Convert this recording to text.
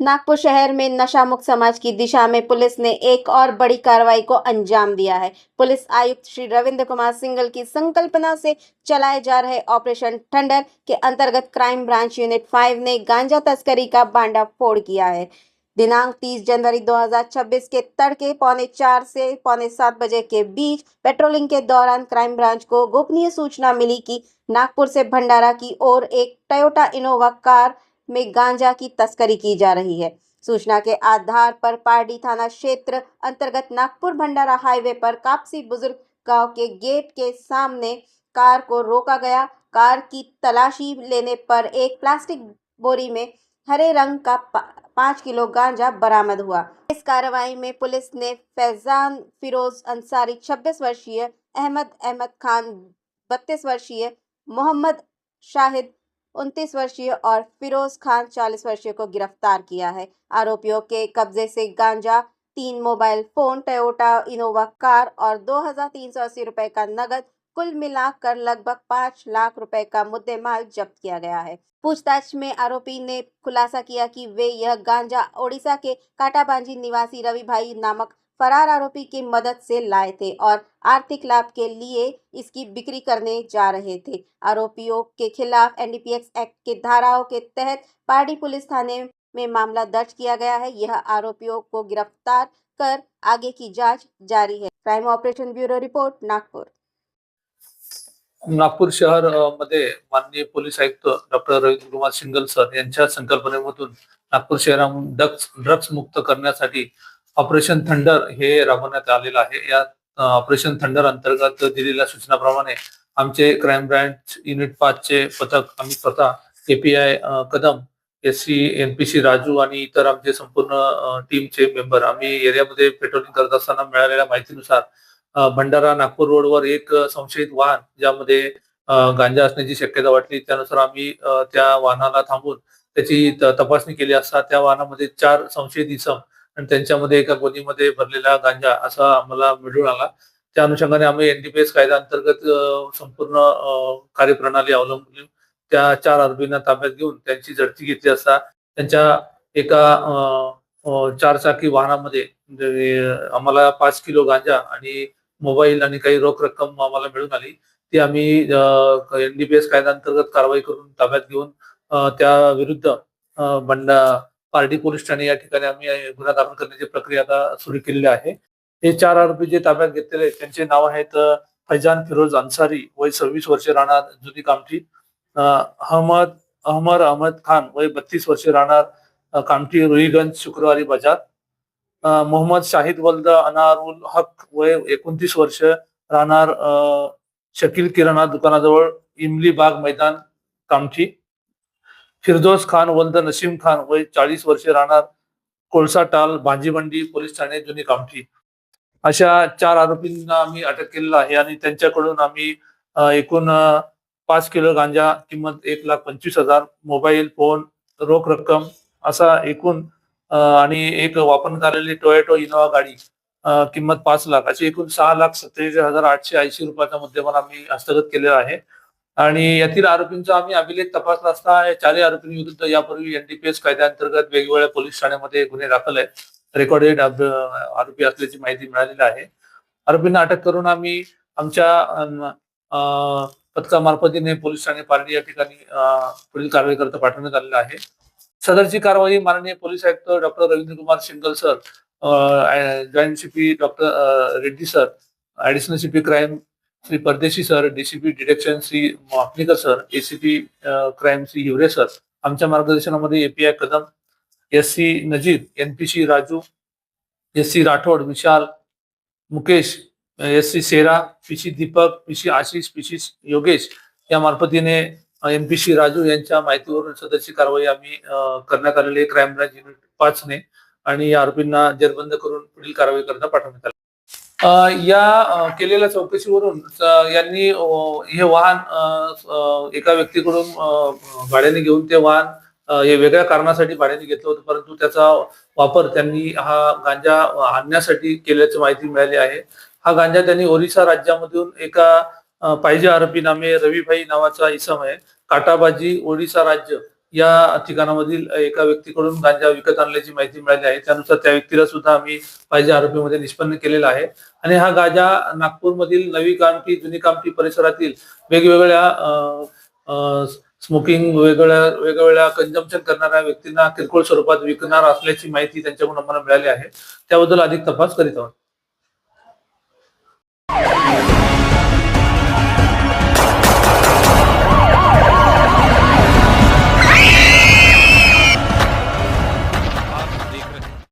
नागपुर शहर में नशा मुक्त समाज की दिशा में पुलिस ने एक और बड़ी कार्रवाई को अंजाम दिया है। पुलिस आयुक्त श्री रविंद्र कुमार सिंघल की संकल्पना से चलाए जा रहे ऑपरेशन थंडर के अंतर्गत क्राइम ब्रांच यूनिट 5 ने गांजा तस्करी का भांडाफोड़ किया है। दिनांक 30 जनवरी 2026 के तड़के 6:45 से 6:45 बजे के बीच पेट्रोलिंग के दौरान क्राइम ब्रांच को गोपनीय सूचना मिली कि नागपुर से भंडारा की ओर एक टोयोटा इनोवा कार में गांजा की तस्करी की जा रही है। सूचना के आधार पर पारडी थाना क्षेत्र अंतर्गत नागपुर भंडारा हाईवे पर कापसी बुजुर्ग गांव के गेट के सामने कार को रोका गया। कार की तलाशी लेने पर एक प्लास्टिक बोरी में हरे रंग का 5 किलो गांजा बरामद हुआ। इस कार्रवाई में पुलिस ने फैजान फिरोज अंसारी 26 वर्षीय, अहमद खान 32 वर्षीय, मोहम्मद शाहिद 29 वर्षीय और फिरोज खान 40 वर्षीय को गिरफ्तार किया है। आरोपियों के कब्जे से गांजा, 3 mobile phone, Toyota Innova car और 2,380 रुपए का नगद, कुल मिलाकर लगभग 5 लाख रुपए का मुद्देमाल जब्त किया गया है। पूछताछ में आरोपी ने खुलासा किया कि वे यह गांजा ओडिशा के काटाबांजी निवासी रवि भाई नामक फरार आरोपी की मदद से लाए थे और आर्थिक लाभ के लिए इसकी बिक्री करने जा रहे थे। आरोपियों के खिलाफ एनडीपीएस एक्ट के धाराओं के तहत पारडी पुलिस थाने में मामला दर्ज किया गया है। यह आरोपियों को गिरफ्तार कर आगे की जांच जारी है। Crime operation bureau report, Nagpur. Nagpur शहर मध्ये माननीय पोलीस आयुक्त डॉक्टर रविंद्र कुमार सिंघल सर यांच्या संकल्पनेमधून नागपूर शहरामध्ये ड्रग्स मुक्त करण्यासाठी ऑपरेशन थंडर हे राबवण्यात आलेलं आहे। या ऑपरेशन थंडर अंतर्गत दिलेल्या सूचनाप्रमाणे आमचे क्राइम ब्रांच युनिट 5 चे पथक आम्ही स्वतः KPI Kadam, SC NPC Raju आणि इतर आमचे संपूर्ण टीमचे मेंबर आम्ही एरियामध्ये पेट्रोलिंग करत असताना मिळालेल्या माहितीनुसार भंडारा नागपूर रोडवर एक संशयित वाहन ज्यामध्ये गांजा असण्याची शक्यता वाटली, त्यानुसार आम्ही त्या वाहनाला थांबून त्याची तपासणी केली असता त्या वाहनामध्ये 4 संशयित इसम आणि त्यांच्यामध्ये एका गोणीमध्ये भरलेला गांजा असा आम्हाला मिळून आला। त्या अनुषंगाने आम्ही एनडीपीएस कायदा अंतर्गत संपूर्ण कार्यप्रणाली अवलंबून त्या 4 आरोपींना ताब्यात घेऊन त्यांची झडती घेतली असता त्यांच्या एका 4 चाकी वाहनामध्ये आम्हाला 5 किलो गांजा आणि मोबाईल आणि काही रोख रक्कम आम्हाला मिळून आली। ती आम्ही एनडीपीएस कायदा अंतर्गत कारवाई करून ताब्यात घेऊन त्या विरुद्ध पारडी पोलीस ठाणे या ठिकाणी आम्ही गुन्हा दाखल करण्याची प्रक्रिया आता सुरू केलेली आहे। हे 4 आरोपी जे ताब्यात घेतलेले त्यांचे नाव आहेत फैजान फिरोज अंसारी, वय 26 वर्षे, राहणार जुनी कामठी, अहमद खान, वय 32 वर्षे, राहणार कामठी रुईगंज शुक्रवारी बाजार, मोहम्मद शाहिद वल्द अनारुल हक, वय 29 वर्ष, राहणार शकील किराणा दुकानाजवळ इमली बाग मैदान कामठी, फिरदोस खान वल्द नसीम खान, वय 40 वर्षे, राहणार कोळसा टाल भाजीमंडी पोलीस ठाणे जुनी कामठी। अशा 4 आरोपींना आम्ही अटक केलेला आहे आणि त्यांच्याकडून आम्ही एकूण 5 किलो गांजा, किंमत 1,25,000, मोबाईल फोन, रोख रक्कम असा एकूण आणि एक वापरण्यात आलेली टोयोटा इनोवा गाडी किंमत 5 लाख अशी एकूण 6,47,880 रुपयाचा मुद्देमाल आम्ही हस्तगत केलेला आहे। आणि यातील आरोपींचा आम्ही अभिलेख तपासला असता या 4 आरोपींविरुद्ध यापूर्वी एनडीपीएस कायद्याअंतर्गत वेगवेगळ्या पोलीस ठाण्यामध्ये गुन्हे दाखल आहेत, रेकॉर्डेड आरोपी असल्याची माहिती मिळालेली आहे। आरोपींना अटक करून आम्ही आमच्या पथकामार्फतीने पोलीस ठाणे पारडी या ठिकाणी पुढील कारवाई करता पाठवण्यात आलेला आहे। सदरची कारवाई माननीय पोलीस आयुक्त doctor Ravindra Kumar Singhal sir, joint CP doctor Reddy sir, additional CP crime Shri Pardeshi sir, DCP detection Shri Mapnikar sir, ACP crime Shri Hiware sir, आमच्या मार्गदर्शनामध्ये API Kadam, SC Nazir, NPC Raju, SC Rathod Vishal, Mukesh, SC Sera, PC Deepak, PC Ashish, PC Yogesh या मार्फतीने एनपीसी राजू यांच्या माहितीवरून सदरची कारवाई आम्ही करण्यात आलेली आहे क्राइम ब्रांच युनिट 5 ने आणि या आरोपींना जेरबंद करून पुढील कारवाई करता पाठवण्यात आली। या केलेल्या चौकशीवरून यांनी हे वाहन एका व्यक्तीकडून भाड्याने घेऊन ते वाहन हे वेगळ्या कारणासाठी भाड्याने घेतलं होतं, परंतु त्याचा वापर त्यांनी हा गांजा आणण्यासाठी केल्याची माहिती मिळाली आहे। हा गांजा त्यांनी ओरिसा राज्यामधून एका पाहिजे आरोपी नामे रविभाई नावाचा इसम आहे, काटाबाजी ओडिशा राज्य या ठिकाणामधील एका व्यक्तीकडून गांजा विकत आणल्याची माहिती मिळाली आहे. त्यानुसार त्या व्यक्तीला सुद्धा आम्ही पाहिजे आरोपीमध्ये निष्पन्न केलेला आहे आणि हा गांजा नागपूरमधील नवी कामठी, जुनी कामठी परिसरातील वेगवेगळ्या स्मोकिंग वेगवेगळ्या कंझम्पशन करणाऱ्या व्यक्तींना किरकोळ स्वरूपात विकणार असल्याची माहिती त्यांच्याकडून आम्हाला मिळाली आहे. त्याबद्दल अधिक तपास करीत आहोत.